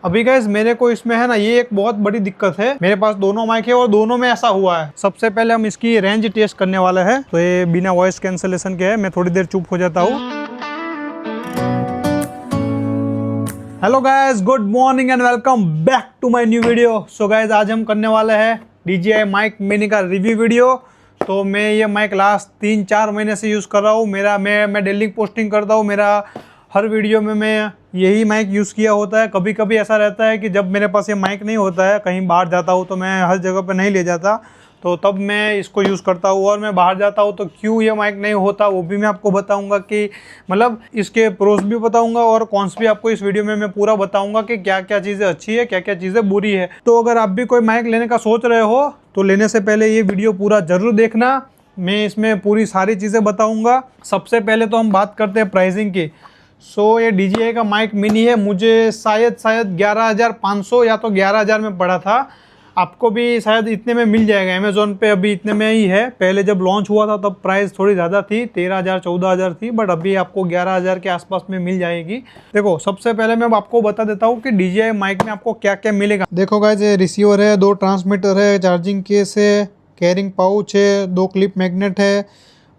अभी गाइस मेरे को इसमें है ना ये एक बहुत बड़ी दिक्कत है, मेरे पास दोनों माइक है और दोनों में ऐसा हुआ है। सबसे पहले हम इसकी रेंज टेस्ट करने वाला है, तो ये बिना वॉइस कैंसलेशन के है। मैं थोड़ी देर चुप हो जाता हूँ। Hello guys, good morning and welcome back to my new video. So guys आज हम करने वाले हैं DJI माइक मिनी का रिव्यू वीडियो। तो मैं ये माइक लास्ट 3-4 महीने से यूज़ कर रहा हूँ। मैं डेली पोस्टिंग करता हूँ, मेरा हर वीडियो में मैं यही माइक यूज़ किया होता है। कभी कभी ऐसा रहता है कि जब मेरे पास ये माइक नहीं होता है, कहीं बाहर जाता हूँ तो मैं हर जगह पर नहीं ले जाता, तो तब मैं इसको यूज़ करता हूँ। और मैं बाहर जाता हूँ तो क्यों ये माइक नहीं होता वो भी मैं आपको बताऊँगा, कि मतलब इसके प्रोस भी बताऊँगा और कॉन्स भी आपको इस वीडियो में मैं पूरा बताऊँगा कि क्या क्या चीज़ें अच्छी है, क्या क्या चीज़ें बुरी है। तो अगर आप भी कोई माइक लेने का सोच रहे हो तो लेने से पहले ये वीडियो पूरा ज़रूर देखना। मैं इसमें पूरी सारी चीज़ें बताऊँगा। सबसे पहले तो हम बात करते हैं प्राइसिंग की। ये DJI का माइक मिनी है, मुझे शायद 11,500 या तो 11,000 में पड़ा था। आपको भी शायद इतने में मिल जाएगा, अमेज़ोन पे अभी इतने में ही है। पहले जब लॉन्च हुआ था तब प्राइस थोड़ी ज़्यादा थी, 13,000 14,000 थी, बट अभी आपको 11,000 के आसपास में मिल जाएगी। देखो सबसे पहले मैं आपको बता देता हूँ कि DJI माइक में आपको क्या क्या मिलेगा। देखो गाइस, ये रिसीवर है, 2 ट्रांसमीटर है, चार्जिंग केस है, कैरिंग पाउच है, 2 क्लिप मैग्नेट है,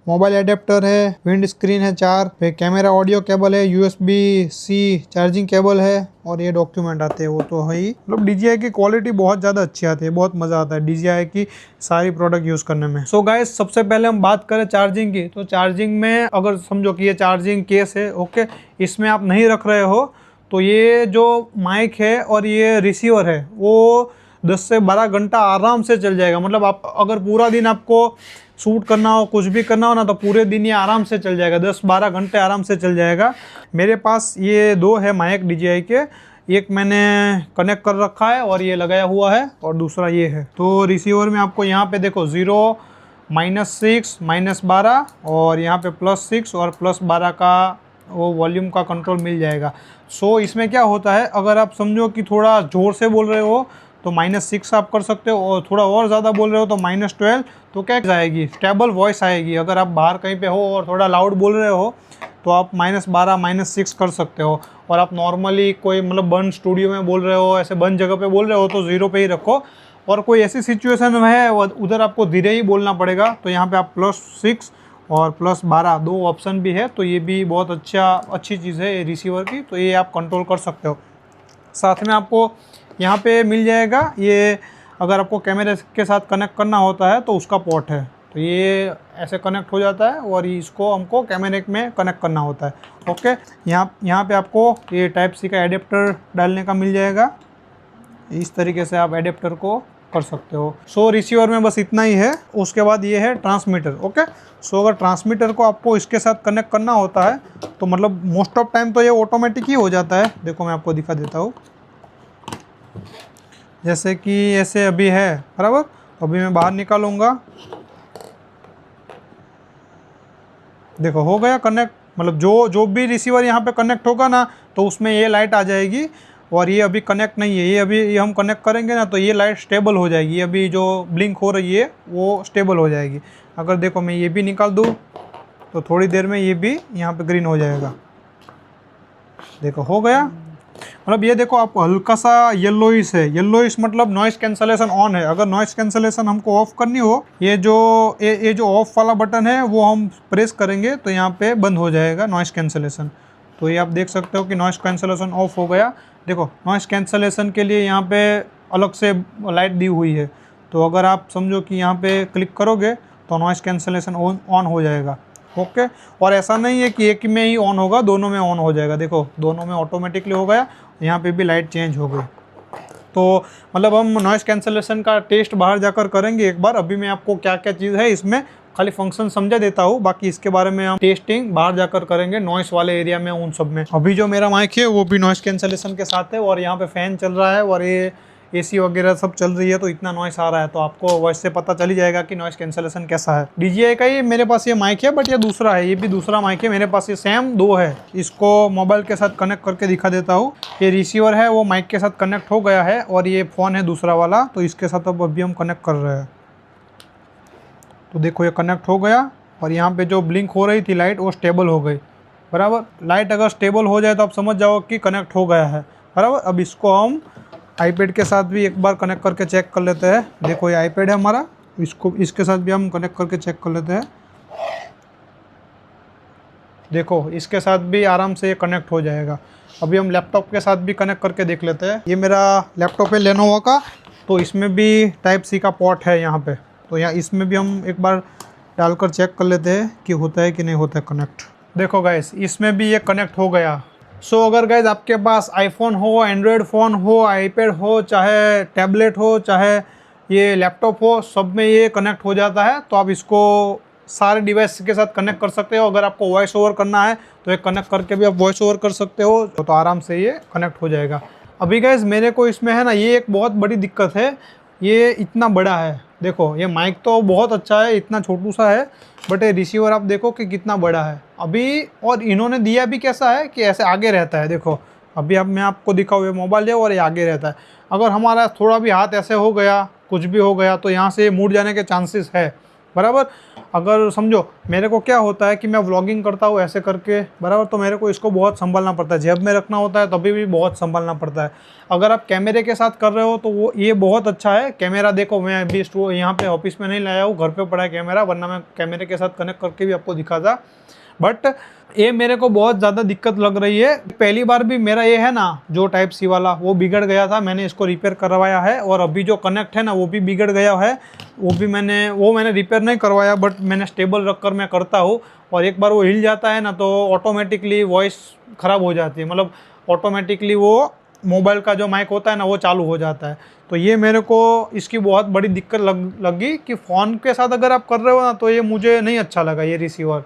मोबाइल एडेप्टर है, विंड स्क्रीन है 4, फिर कैमरा ऑडियो केबल है, USB-C चार्जिंग केबल है, और ये डॉक्यूमेंट आते हैं वो तो है ही। मतलब DJI की क्वालिटी बहुत ज़्यादा अच्छी आती है, बहुत मज़ा आता है DJI की सारी प्रोडक्ट यूज़ करने में। सो गाइस सबसे पहले हम बात करें चार्जिंग की। तो चार्जिंग में अगर समझो कि ये चार्जिंग केस है, ओके, इसमें आप नहीं रख रहे हो तो ये जो माइक है और ये रिसीवर है वो 10 से 12 घंटा आराम से चल जाएगा। मतलब आप अगर पूरा दिन आपको शूट करना हो, कुछ भी करना हो ना, तो पूरे दिन ये आराम से चल जाएगा, 10-12 घंटे आराम से चल जाएगा। मेरे पास ये 2 है माइक DJI के, एक मैंने कनेक्ट कर रखा है और ये लगाया हुआ है, और दूसरा ये है। तो रिसीवर में आपको यहाँ पे देखो 0, -6, -12 और यहाँ पे +6 और +12 का वो वॉल्यूम का कंट्रोल मिल जाएगा। इसमें क्या होता है, अगर आप समझो कि थोड़ा ज़ोर से बोल रहे हो तो -6 आप कर सकते हो, और थोड़ा और ज़्यादा बोल रहे हो तो -12, तो क्या आएगी, स्टेबल वॉइस आएगी। अगर आप बाहर कहीं पे हो और थोड़ा लाउड बोल रहे हो तो आप -12, -6 कर सकते हो। और आप नॉर्मली कोई मतलब बंद स्टूडियो में बोल रहे हो, ऐसे बंद जगह पे बोल रहे हो तो 0 पे ही रखो। और कोई ऐसी सिचुएशन है उधर आपको धीरे ही बोलना पड़ेगा, तो यहाँ पे आप +6 और +12 2 ऑप्शन भी है। तो ये भी बहुत अच्छी चीज़ है रिसीवर की, तो ये आप कंट्रोल कर सकते हो। साथ में आपको यहाँ पे मिल जाएगा ये, अगर आपको कैमरे के साथ कनेक्ट करना होता है तो उसका पोर्ट है, तो ये ऐसे कनेक्ट हो जाता है और इसको हमको कैमरे में कनेक्ट करना होता है। ओके, यहाँ पे आपको ये Type-C का एडेप्टर डालने का मिल जाएगा, इस तरीके से आप एडेप्टर को कर सकते हो। रिसीवर में बस इतना ही है। उसके बाद ये है ट्रांसमीटर। ओके, अगर ट्रांसमीटर को आपको इसके साथ कनेक्ट करना होता है तो मतलब मोस्ट ऑफ टाइम तो ये ऑटोमेटिक ही हो जाता है। देखो मैं आपको दिखा देता हूँ, जैसे कि ऐसे अभी है बराबर। अभी मैं बाहर निकालूंगा, देखो हो गया कनेक्ट। मतलब जो भी रिसीवर यहाँ पे कनेक्ट होगा ना तो उसमें ये लाइट आ जाएगी, और ये अभी कनेक्ट नहीं है। ये हम कनेक्ट करेंगे ना तो ये लाइट स्टेबल हो जाएगी। ये अभी जो ब्लिंक हो रही है वो स्टेबल हो जाएगी। अगर देखो मैं ये भी निकाल दूँ तो थोड़ी देर में ये भी यहाँ पे ग्रीन हो जाएगा। देखो हो गया। मतलब ये देखो आप हल्का सा येलोइश है, येलोइश मतलब नॉइस कैंसलेशन ऑन है। अगर नॉइस कैंसलेशन हमको ऑफ करनी हो, ये जो ऑफ वाला बटन है वो हम प्रेस करेंगे तो यहाँ पे बंद हो जाएगा नॉइस कैंसलेशन। तो ये आप देख सकते हो कि नॉइस कैंसलेशन ऑफ हो गया। देखो नॉइस कैंसलेशन के लिए यहाँ पे अलग से लाइट दी हुई है, तो अगर आप समझो कि यहाँ पे क्लिक करोगे तो नॉइस कैंसलेशन ऑन हो जाएगा। ओके, और ऐसा नहीं है कि एक में ही ऑन होगा, दोनों में ऑन हो जाएगा। देखो दोनों में ऑटोमेटिकली हो गया, यहाँ पे भी लाइट चेंज हो गई। तो मतलब हम नॉइस कैंसलेशन का टेस्ट बाहर जाकर करेंगे एक बार। अभी मैं आपको क्या क्या चीज़ है इसमें खाली फंक्शन समझा देता हूँ, बाकी इसके बारे में हम टेस्टिंग बाहर जाकर करेंगे नॉइस वाले एरिया में, उन सब में। अभी जो मेरा माइक है वो भी नॉइस कैंसलेशन के साथ है, और यहाँ पे फैन चल रहा है और ये AC वगैरह सब चल रही है, तो इतना नॉइस आ रहा है, तो आपको वॉइस से पता चल ही जाएगा कि नॉइस कैंसलेशन कैसा है। DJI का ही मेरे पास ये माइक है, बट ये दूसरा है, ये भी दूसरा माइक है मेरे पास। ये सेम 2 है। इसको मोबाइल के साथ कनेक्ट करके दिखा देता हूँ। ये रिसीवर है वो माइक के साथ कनेक्ट हो गया है, और ये फ़ोन है दूसरा वाला, तो इसके साथ अब अभी हम कनेक्ट कर रहे हैं। तो देखो ये कनेक्ट हो गया, और यहाँ पे जो ब्लिंक हो रही थी लाइट वो स्टेबल हो गई बराबर। लाइट अगर स्टेबल हो जाए तो आप समझ जाओ कि कनेक्ट हो गया है। बराबर। अब इसको हम आईपैड के साथ भी एक बार कनेक्ट करके चेक कर लेते हैं। देखो ये आईपैड है हमारा, इसको इसके साथ भी हम कनेक्ट करके चेक कर लेते हैं। देखो इसके साथ भी आराम से ये कनेक्ट हो जाएगा। अभी हम लैपटॉप के साथ भी कनेक्ट करके देख लेते हैं। ये मेरा लैपटॉप है लेनोवो का, तो इसमें भी टाइप सी का पोर्ट है यहाँ पे। तो यहाँ इसमें भी हम एक बार डालकर चेक कर लेते हैं कि होता है कि नहीं होता है कनेक्ट। देखो गाइस इसमें भी ये कनेक्ट हो गया। सो अगर गाइस आपके पास आईफोन हो, एंड्रॉयड फ़ोन हो, आईपैड हो, चाहे टैबलेट हो, चाहे ये लैपटॉप हो, सब में ये कनेक्ट हो जाता है। तो आप इसको सारे डिवाइस के साथ कनेक्ट कर सकते हो। अगर आपको वॉइस ओवर करना है तो एक कनेक्ट करके भी आप वॉइस ओवर कर सकते हो, तो आराम से ये कनेक्ट हो जाएगा। अभी गाइस मेरे को इसमें है ना, ये एक बहुत बड़ी दिक्कत है, ये इतना बड़ा है। देखो ये माइक तो बहुत अच्छा है, इतना छोटू सा है, बट ये रिसीवर आप देखो कि कितना बड़ा है अभी। और इन्होंने दिया भी कैसा है कि ऐसे आगे रहता है। देखो अभी अब मैं आपको दिखाऊँ, ये मोबाइल है और ये आगे रहता है। अगर हमारा थोड़ा भी हाथ ऐसे हो गया, कुछ भी हो गया, तो यहाँ से मुड़ जाने के चांसेस है, बराबर। अगर समझो मेरे को क्या होता है कि मैं व्लॉगिंग करता हूँ ऐसे करके, बराबर, तो मेरे को इसको बहुत संभालना पड़ता है। जेब में रखना होता है तभी भी बहुत संभालना पड़ता है। अगर आप कैमरे के साथ कर रहे हो तो वो ये बहुत अच्छा है। कैमरा देखो मैं अभी यहाँ पे ऑफिस में नहीं लाया हूँ, घर पे पड़ा है कैमरा, वरना मैं कैमरे के साथ कनेक्ट करके भी आपको दिखाता। बट ये मेरे को बहुत ज़्यादा दिक्कत लग रही है। पहली बार भी मेरा ये है ना जो टाइप सी वाला, वो बिगड़ गया था, मैंने इसको रिपेयर करवाया है। और अभी जो कनेक्ट है ना वो भी बिगड़ गया है, वो भी मैंने रिपेयर नहीं करवाया, बट मैंने स्टेबल रख कर मैं करता हूँ। और एक बार वो हिल जाता है ना तो ऑटोमेटिकली वॉइस ख़राब हो जाती है, मतलब ऑटोमेटिकली वो मोबाइल का जो माइक होता है ना वो चालू हो जाता है। तो ये मेरे को इसकी बहुत बड़ी दिक्कत लगी कि फ़ोन के साथ अगर आप कर रहे हो ना तो ये मुझे नहीं अच्छा लगा ये रिसीवर।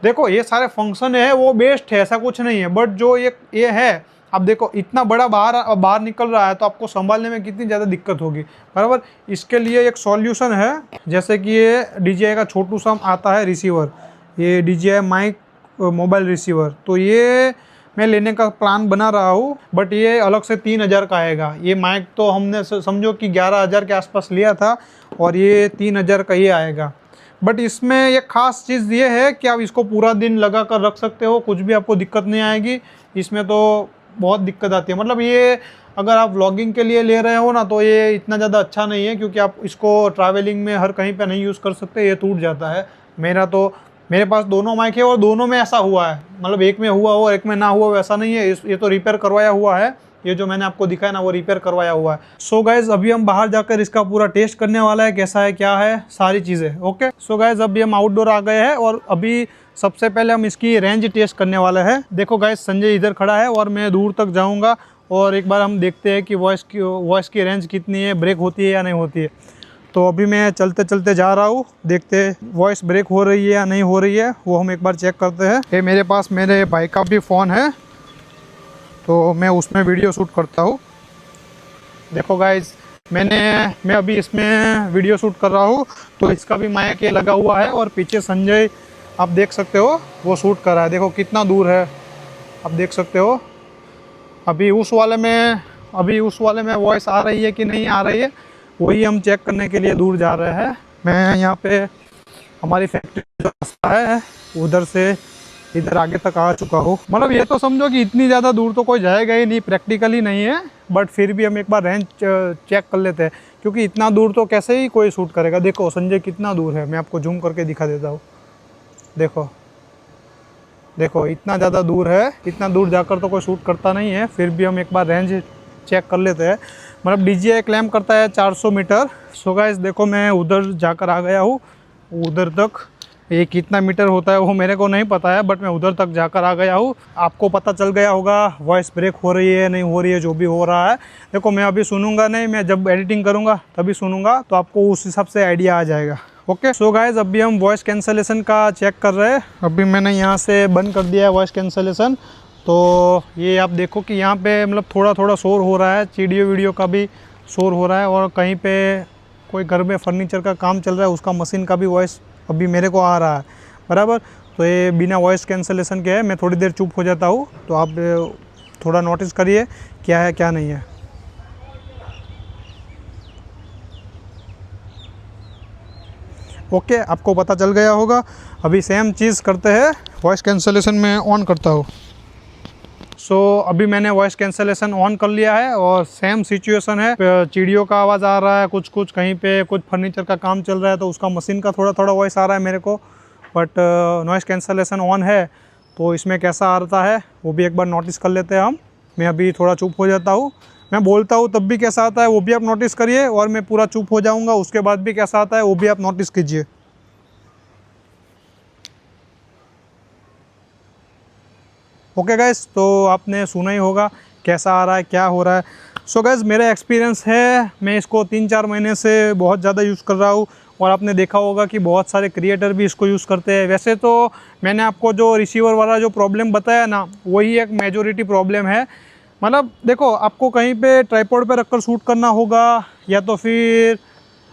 देखो ये सारे फंक्शन है वो बेस्ट है, ऐसा कुछ नहीं है, बट जो ये है, अब देखो इतना बड़ा बाहर निकल रहा है तो आपको संभालने में कितनी ज़्यादा दिक्कत होगी, बराबर। इसके लिए एक सॉल्यूशन है, जैसे कि ये DJI का छोटू सा आता है रिसीवर, ये DJI माइक मोबाइल रिसीवर, तो ये मैं लेने का प्लान बना रहा हूँ। बट ये अलग से 3000 का आएगा। ये माइक तो हमने समझो कि 11,000 के आसपास लिया था, और ये 3000 का ही आएगा। बट इसमें एक ख़ास चीज़ ये है कि आप इसको पूरा दिन लगा कर रख सकते हो, कुछ भी आपको दिक्कत नहीं आएगी। इसमें तो बहुत दिक्कत आती है, मतलब ये अगर आप व्लॉगिंग के लिए ले रहे हो ना तो ये इतना ज़्यादा अच्छा नहीं है, क्योंकि आप इसको ट्रैवलिंग में हर कहीं पे नहीं यूज़ कर सकते, ये टूट जाता है। मेरे पास दोनों माइक है और दोनों में ऐसा हुआ है, मतलब एक में हुआ हो एक में ना हुआ वैसा नहीं है। ये तो रिपेयर करवाया हुआ है, ये जो मैंने आपको दिखाया ना वो रिपेयर करवाया हुआ है। सो गाइज अभी हम बाहर जाकर इसका पूरा टेस्ट करने वाला है, कैसा है क्या है सारी चीज़ें। ओके सो गाइज अभी हम आउटडोर आ गए हैं, और अभी सबसे पहले हम इसकी रेंज टेस्ट करने वाले हैं। देखो गाइज संजय इधर खड़ा है और मैं दूर तक जाऊँगा, और एक बार हम देखते हैं कि वॉइस की रेंज कितनी है, ब्रेक होती है या नहीं होती है। तो अभी मैं चलते चलते जा रहा हूँ, देखते हैं वॉइस ब्रेक हो रही है या नहीं हो रही है, वो हम एक बार चेक करते हैं। ये मेरे पास मेरे भाई का भी फ़ोन है, तो मैं उसमें वीडियो शूट करता हूँ। देखो गाइज मैं अभी इसमें वीडियो शूट कर रहा हूँ, तो इसका भी माइक ये लगा हुआ है, और पीछे संजय आप देख सकते हो वो शूट कर रहा है। देखो कितना दूर है, आप देख सकते हो। अभी उस वाले में वॉइस आ रही है कि नहीं आ रही है, वही हम चेक करने के लिए दूर जा रहे हैं। मैं यहाँ पे हमारी फैक्ट्री जो रास्ता है उधर से इधर आगे तक आ चुका हूँ। मतलब ये तो समझो कि इतनी ज़्यादा दूर तो कोई जाएगा ही नहीं, प्रैक्टिकली नहीं है, बट फिर भी हम एक बार रेंज चेक कर लेते हैं, क्योंकि इतना दूर तो कैसे ही कोई शूट करेगा। देखो संजय कितना दूर है, मैं आपको जूम करके दिखा देता हूँ। देखो इतना ज़्यादा दूर है, इतना दूर जाकर तो कोई शूट करता नहीं है, फिर भी हम एक बार रेंज चेक कर लेते हैं। मतलब DJI क्लेम करता है 400 मीटर। सो गाइस देखो मैं उधर जाकर आ गया हूँ, उधर तक ये कितना मीटर होता है वो मेरे को नहीं पता है, बट मैं उधर तक जाकर आ गया हूँ। आपको पता चल गया होगा वॉइस ब्रेक हो रही है नहीं हो रही है, जो भी हो रहा है। देखो मैं अभी सुनूंगा नहीं, मैं जब एडिटिंग करूँगा तभी सुनूंगा, तो आपको उस हिसाब से आइडिया आ जाएगा। ओके सो गाइस अभी हम वॉइस कैंसलेशन का चेक कर रहे हैं। अभी मैंने यहाँ से बंद कर दिया है वॉइस कैंसलेशन, तो ये आप देखो कि यहाँ पे मतलब थोड़ा थोड़ा शोर हो रहा है, चीडियो वीडियो का भी शोर हो रहा है, और कहीं पे कोई घर में फर्नीचर का काम चल रहा है उसका मशीन का भी वॉइस अभी मेरे को आ रहा है, बराबर। तो ये बिना वॉइस कैंसलेशन के है। मैं थोड़ी देर चुप हो जाता हूँ, तो आप थोड़ा नोटिस करिए क्या है क्या नहीं है। ओके आपको पता चल गया होगा। अभी सेम चीज़ करते हैं, वॉइस कैंसलेशन में ऑन करता हूँ। सो अभी मैंने वॉइस कैंसलेशन ऑन कर लिया है और सेम सिचुएशन है, चिड़ियों का आवाज़ आ रहा है, कुछ कुछ कहीं पे कुछ फर्नीचर का काम चल रहा है तो उसका मशीन का थोड़ा थोड़ा वॉइस आ रहा है मेरे को, बट नॉइस कैंसलेशन ऑन है। तो इसमें कैसा आ रहा है वो भी एक बार नोटिस कर लेते हैं हम। मैं अभी थोड़ा चुप हो जाता हूँ, मैं बोलता हूँ तब भी कैसा आता है वो भी आप नोटिस करिए, और मैं पूरा चुप हो जाऊँगा उसके बाद भी कैसा आता है वो भी आप नोटिस कीजिए। ओके गाइस, तो आपने सुना ही होगा कैसा आ रहा है, क्या हो रहा है। सो गाइस, मेरा एक्सपीरियंस है, मैं इसको 3-4 महीने से बहुत ज़्यादा यूज़ कर रहा हूँ और आपने देखा होगा कि बहुत सारे क्रिएटर भी इसको यूज़ करते हैं। वैसे तो मैंने आपको जो रिसीवर वाला जो प्रॉब्लम बताया ना, वही एक मेजॉरिटी प्रॉब्लम है। मतलब देखो, आपको कहीं पे ट्राइपॉड पे रखकर शूट करना होगा, या तो फिर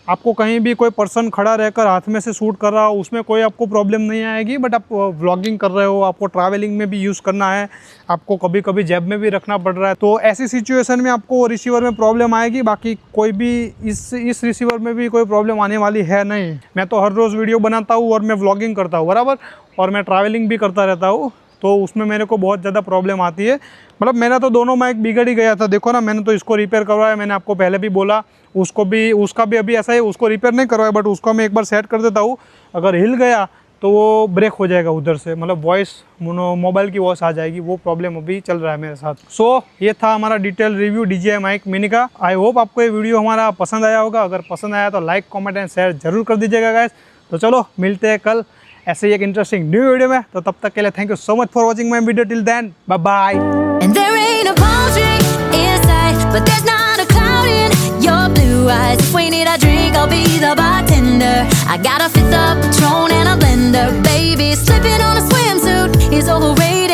आपको कहीं भी कोई पर्सन खड़ा रहकर हाथ में से शूट कर रहा हो, उसमें कोई आपको प्रॉब्लम नहीं आएगी। बट आप व्लॉगिंग कर रहे हो, आपको ट्रैवलिंग में भी यूज़ करना है, आपको कभी कभी जेब में भी रखना पड़ रहा है, तो ऐसी सिचुएशन में आपको रिसीवर में प्रॉब्लम आएगी। बाकी कोई भी इस रिसीवर में भी कोई प्रॉब्लम आने वाली है नहीं। मैं तो हर रोज़ वीडियो बनाता हूँ और मैं व्लॉगिंग करता हूँ बराबर, और मैं ट्रैवलिंग भी करता रहता हूँ, तो उसमें मेरे को बहुत ज़्यादा प्रॉब्लम आती है। मतलब मेरा तो दोनों माइक बिगड़ ही गया था, देखो ना, मैंने तो इसको रिपेयर करवाया, मैंने आपको पहले भी बोला। उसका भी अभी ऐसा ही, उसको रिपेयर नहीं करवाया, बट उसको मैं एक बार सेट कर देता हूँ। अगर हिल गया तो वो ब्रेक हो जाएगा उधर से, मतलब वॉइस मोबाइल की वॉइस आ जाएगी, वो प्रॉब्लम अभी चल रहा है मेरे साथ। सो ये था हमारा detail review DJI mic mini का। आई होप आपको ये वीडियो हमारा पसंद आया होगा। अगर पसंद आया तो लाइक, कॉमेंट एंड शेयर जरूर कर दीजिएगा गाइस। तो चलो मिलते हैं कल ऐसे ही एक इंटरेस्टिंग न्यू वीडियो में। तो तब तक के लिए thank you so much for watching my video. Till then bye bye. And there ain't a palm tree inside, but there's not a cloud in your blue eyes. If we need a drink, I'll be the bartender. I got a fifth of Patron and a blender. Baby, slipping on a swimsuit is overrated.